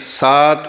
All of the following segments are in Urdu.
7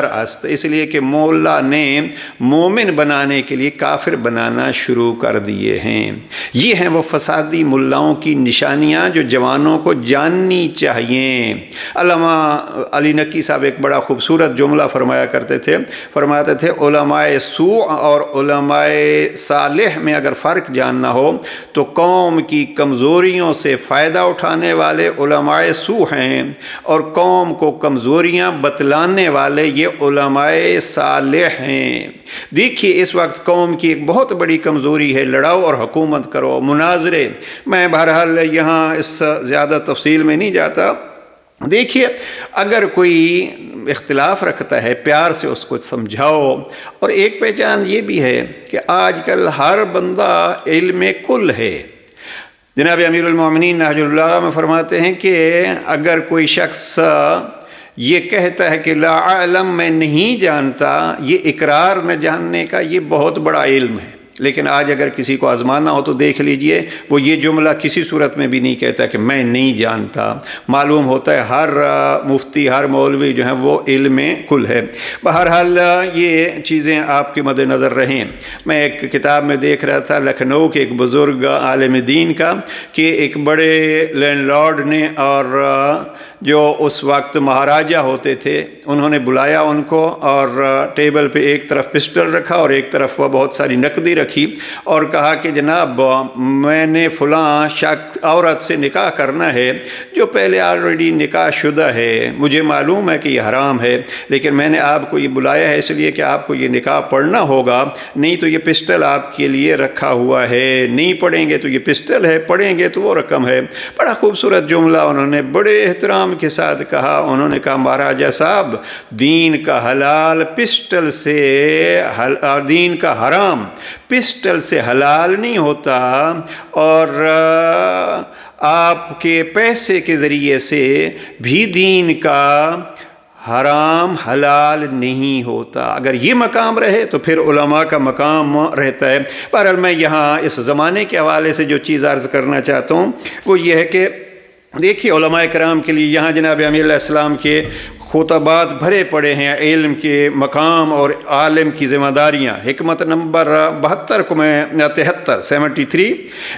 نظر است، اس لیے کہ مولا نے مومن بنانے کے لیے کافر بنانا شروع کر دیے ہیں۔ یہ ہیں وہ فسادی ملاؤں کی نشانیاں جو جوانوں کو جاننی چاہیے۔ علامہ علی نقی صاحب ایک بڑا خوبصورت جملہ فرمایا کرتے تھے، فرماتے تھے علماء سوء اور علماء صالح میں اگر فرق جاننا ہو تو قوم کی کمزوریوں سے فائدہ اٹھانے والے علماء سوء ہیں، اور قوم کو کمزوریاں بتلانے والے یہ علماء صالح ہیں۔ دیکھیے اس وقت قوم کی ایک بہت بڑی کمزوری ہے، لڑاؤ اور حکومت کرو، مناظرے۔ میں بہرحال یہاں اس زیادہ تفصیل میں نہیں جاتا۔ دیکھیے اگر کوئی اختلاف رکھتا ہے پیار سے اس کو سمجھاؤ، اور ایک پہچان یہ بھی ہے کہ آج کل ہر بندہ علم کل ہے۔ جناب امیر المومنین نہج اللہ میں فرماتے ہیں کہ اگر کوئی شخص یہ کہتا ہے کہ لا علم میں نہیں جانتا، یہ اقرار نہ جاننے کا یہ بہت بڑا علم ہے۔ لیکن آج اگر کسی کو آزمانا ہو تو دیکھ لیجئے وہ یہ جملہ کسی صورت میں بھی نہیں کہتا کہ میں نہیں جانتا۔ معلوم ہوتا ہے ہر مفتی ہر مولوی جو ہیں وہ علم کل ہے۔ بہرحال یہ چیزیں آپ کے مد نظر رہیں۔ میں ایک کتاب میں دیکھ رہا تھا لکھنؤ کے ایک بزرگ عالم دین کا کہ ایک بڑے لینڈ لارڈ نے اور جو اس وقت مہاراجہ ہوتے تھے انہوں نے بلایا ان کو، اور ٹیبل پہ ایک طرف پسٹل رکھا اور ایک طرف بہت ساری نقدی رکھی، اور کہا کہ جناب میں نے فلاں شخص عورت سے نکاح کرنا ہے جو پہلے آلریڈی نکاح شدہ ہے، مجھے معلوم ہے کہ یہ حرام ہے، لیکن میں نے آپ کو یہ بلایا ہے اس لیے کہ آپ کو یہ نکاح پڑھنا ہوگا، نہیں تو یہ پسٹل آپ کے لیے رکھا ہوا ہے، نہیں پڑھیں گے تو یہ پسٹل ہے، پڑھیں گے تو وہ رقم ہے۔ بڑا خوبصورت جملہ انہوں نے بڑے احترام کے ساتھ کہا۔ انہوں نے کہا مہاراجہ صاحب دین کا حلال پسٹل سے دین کا حرام پسٹل سے حلال نہیں ہوتا، اور آپ کے پیسے کے ذریعے سے بھی دین کا حرام حلال نہیں ہوتا۔ اگر یہ مقام رہے تو پھر علماء کا مقام رہتا ہے۔ بہرحال میں یہاں اس زمانے کے حوالے سے جو چیز عرض کرنا چاہتا ہوں وہ یہ ہے کہ دیکھیے علماء کرام کے لیے یہاں جناب امیر علیہ السلام کے خطبات بھرے پڑے ہیں علم کے مقام اور عالم کی ذمہ داریاں۔ حکمت نمبر 72 کو میں 73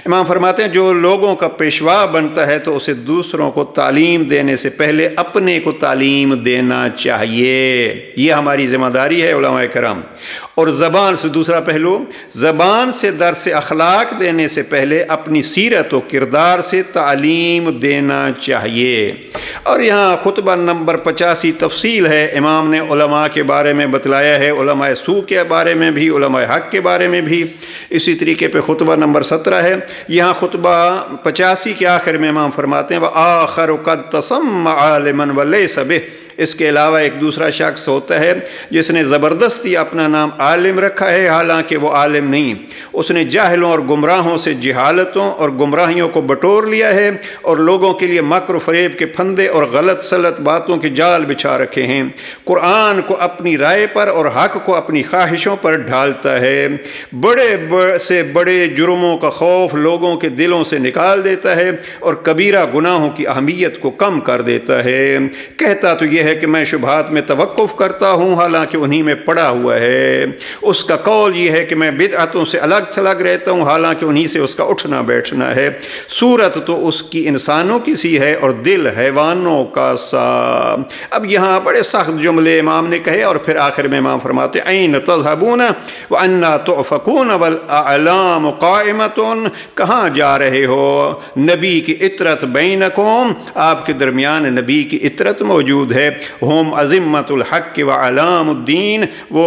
امام فرماتے ہیں جو لوگوں کا پیشوا بنتا ہے تو اسے دوسروں کو تعلیم دینے سے پہلے اپنے کو تعلیم دینا چاہیے، یہ ہماری ذمہ داری ہے علماء کرام۔ اور زبان سے دوسرا پہلو، زبان سے درس اخلاق دینے سے پہلے اپنی سیرت و کردار سے تعلیم دینا چاہیے۔ اور یہاں خطبہ نمبر 85 تفصیل ہے، امام نے علماء کے بارے میں بتلایا ہے، علماء سوء کے بارے میں بھی، علماء حق کے بارے میں بھی۔ اسی طریقے پہ خطبہ نمبر 17 ہے، یہاں خطبہ 85 کے آخر میں امام فرماتے ہیں وَآخَرُ قَدْ تَسَمَّ عَالِمًا وَلَيْسَ بِهِ، اس کے علاوہ ایک دوسرا شخص ہوتا ہے جس نے زبردستی اپنا نام عالم رکھا ہے حالانکہ وہ عالم نہیں، اس نے جاہلوں اور گمراہوں سے جہالتوں اور گمراہیوں کو بٹور لیا ہے اور لوگوں کے لیے مکر و فریب کے پھندے اور غلط سلط باتوں کے جال بچھا رکھے ہیں، قرآن کو اپنی رائے پر اور حق کو اپنی خواہشوں پر ڈھالتا ہے، بڑے سے بڑے جرموں کا خوف لوگوں کے دلوں سے نکال دیتا ہے اور کبیرہ گناہوں کی اہمیت کو کم کر دیتا ہے۔ کہتا تو یہ ہے کہ میں شبہات میں توقف کرتا ہوں حالانکہ انہی میں پڑا ہوا ہے، اس کا قول یہ ہے کہ میں بدعتوں سے الگ تھلگ رہتا ہوں حالانکہ انہی سے اس کا اٹھنا بیٹھنا ہے، صورت تو اس کی انسانوں کی سی ہے اور دل حیوانوں کا سا۔ اب یہاں بڑے سخت جملے امام نے کہے اور پھر آخر میں امام فرماتے ہیں این تذہبون وانا تعفکون والاعلام قائمۃ، کہاں جا رہے ہو؟ نبی کی اطرت بینکم، آپ کے درمیان نبی کی اطرت موجود ہے، ہم عظمت الحق و علام الدین، وہ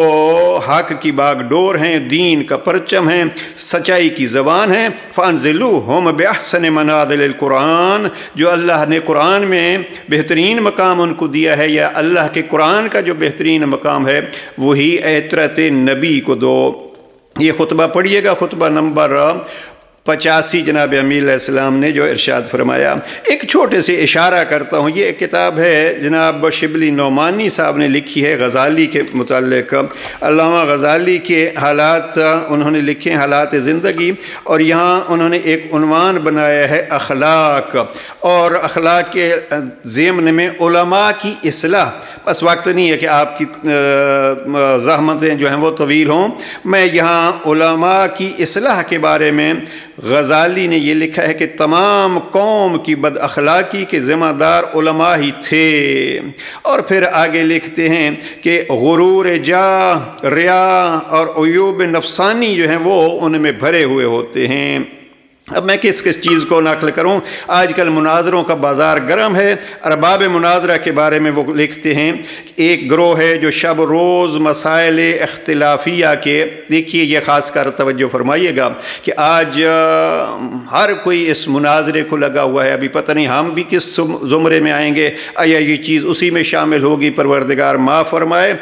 حق کی باغ ڈور ہیں، دین کا پرچم ہیں، سچائی کی زبان ہیں، فانزلوہم باحسن منازل القرآن، جو اللہ نے قرآن میں بہترین مقام ان کو دیا ہے یا اللہ کے قرآن کا جو بہترین مقام ہے وہی اطرت نبی کو دو۔ یہ خطبہ پڑھیے گا، خطبہ نمبر 85 جناب امیر علیہ السلام نے جو ارشاد فرمایا۔ ایک چھوٹے سے اشارہ کرتا ہوں، یہ ایک کتاب ہے جناب شبلی نعمانی صاحب نے لکھی ہے غزالی کے متعلق، علامہ غزالی کے حالات انہوں نے لکھے، حالات زندگی، اور یہاں انہوں نے ایک عنوان بنایا ہے اخلاق، اور اخلاق کے ضمن میں علماء کی اصلاح، بس وقت نہیں ہے کہ آپ کی زحمتیں جو ہیں وہ طویل ہوں۔ میں یہاں علماء کی اصلاح کے بارے میں غزالی نے یہ لکھا ہے کہ تمام قوم کی بد اخلاقی کے ذمہ دار علماء ہی تھے، اور پھر آگے لکھتے ہیں کہ غرور جاہ، ریا اور عیوب نفسانی جو ہیں وہ ان میں بھرے ہوئے ہوتے ہیں۔ اب میں کس چیز کو نقل کروں؟ آج کل مناظروں کا بازار گرم ہے۔ ارباب مناظرہ کے بارے میں وہ لکھتے ہیں کہ ایک گروہ ہے جو شب روز مسائل اختلافیہ کے، دیکھیے یہ خاص کر توجہ فرمائیے گا کہ آج ہر کوئی اس مناظرے کو لگا ہوا ہے۔ ابھی پتہ نہیں ہم بھی کس زمرے میں آئیں گے، آیا یہ چیز اسی میں شامل ہوگی، پروردگار معاف فرمائے۔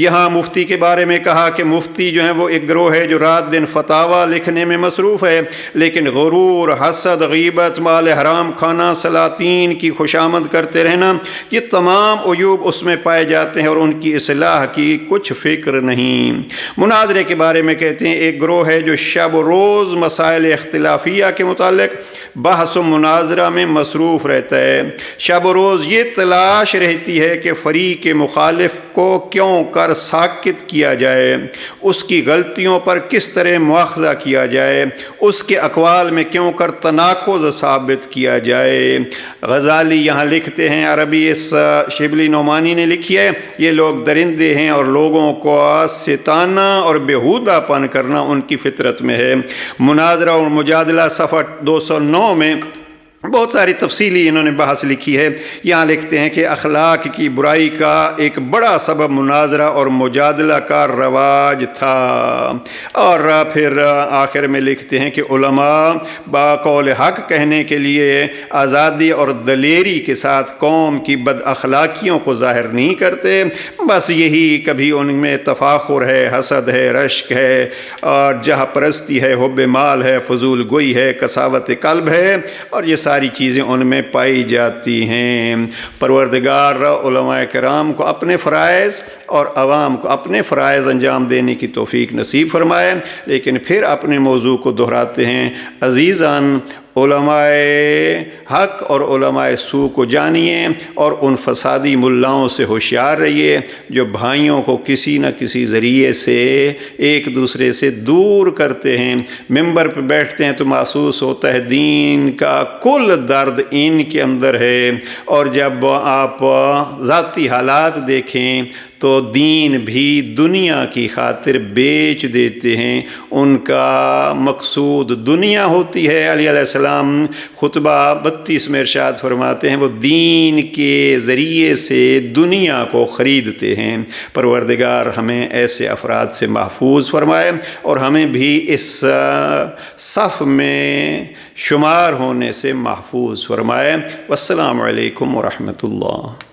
یہاں مفتی کے بارے میں کہا کہ مفتی جو ہیں وہ ایک گروہ ہے جو رات دن فتاویٰ لکھنے میں مصروف ہے، لیکن غرور، حسد، غیبت، مال حرام کھانا، سلاطین کی خوشامد کرتے رہنا، یہ تمام عیوب اس میں پائے جاتے ہیں اور ان کی اصلاح کی کچھ فکر نہیں۔ مناظرے کے بارے میں کہتے ہیں ایک گروہ ہے جو شب و روز مسائل اختلافیہ کے متعلق بحث و مناظرہ میں مصروف رہتا ہے۔ شب و روز یہ تلاش رہتی ہے کہ فریق مخالف کو کیوں کر ساکت کیا جائے، اس کی غلطیوں پر کس طرح مواخذہ کیا جائے، اس کے اقوال میں کیوں کر تناقض ثابت کیا جائے۔ غزالی یہاں لکھتے ہیں، عربی اس شبلی نعمانی نے لکھی ہے، یہ لوگ درندے ہیں اور لوگوں کو ستانا اور بیہودہ پن کرنا ان کی فطرت میں ہے۔ مناظرہ اور مجادلہ صفحہ 209 میں بہت ساری تفصیلی انہوں نے بحث لکھی ہے۔ یہاں لکھتے ہیں کہ اخلاق کی برائی کا ایک بڑا سبب مناظرہ اور مجادلہ کا رواج تھا، اور پھر آخر میں لکھتے ہیں کہ علماء بقول حق کہنے کے لیے آزادی اور دلیری کے ساتھ قوم کی بد اخلاقیوں کو ظاہر نہیں کرتے، بس یہی کبھی ان میں تفاخر ہے، حسد ہے، رشک ہے، اور جہہ پرستی ہے، حب مال ہے، فضول گوئی ہے، کساوت قلب ہے، اور یہ ساری چیزیں ان میں پائی جاتی ہیں۔ پروردگار علماء کرام کو اپنے فرائض اور عوام کو اپنے فرائض انجام دینے کی توفیق نصیب فرمائے۔ لیکن پھر اپنے موضوع کو دہراتے ہیں، عزیزان علماء حق اور علماء سو کو جانیے اور ان فسادی ملاؤں سے ہوشیار رہیے جو بھائیوں کو کسی نہ کسی ذریعے سے ایک دوسرے سے دور کرتے ہیں۔ ممبر پہ بیٹھتے ہیں تو محسوس ہوتا ہے دین کا کل درد ان کے اندر ہے، اور جب آپ ذاتی حالات دیکھیں تو دین بھی دنیا کی خاطر بیچ دیتے ہیں۔ ان کا مقصود دنیا ہوتی ہے۔ علی علیہ السلام خطبہ 32 میں ارشاد فرماتے ہیں وہ دین کے ذریعے سے دنیا کو خریدتے ہیں۔ پروردگار ہمیں ایسے افراد سے محفوظ فرمائے اور ہمیں بھی اس صف میں شمار ہونے سے محفوظ فرمائے۔ والسلام علیکم ورحمۃ اللہ۔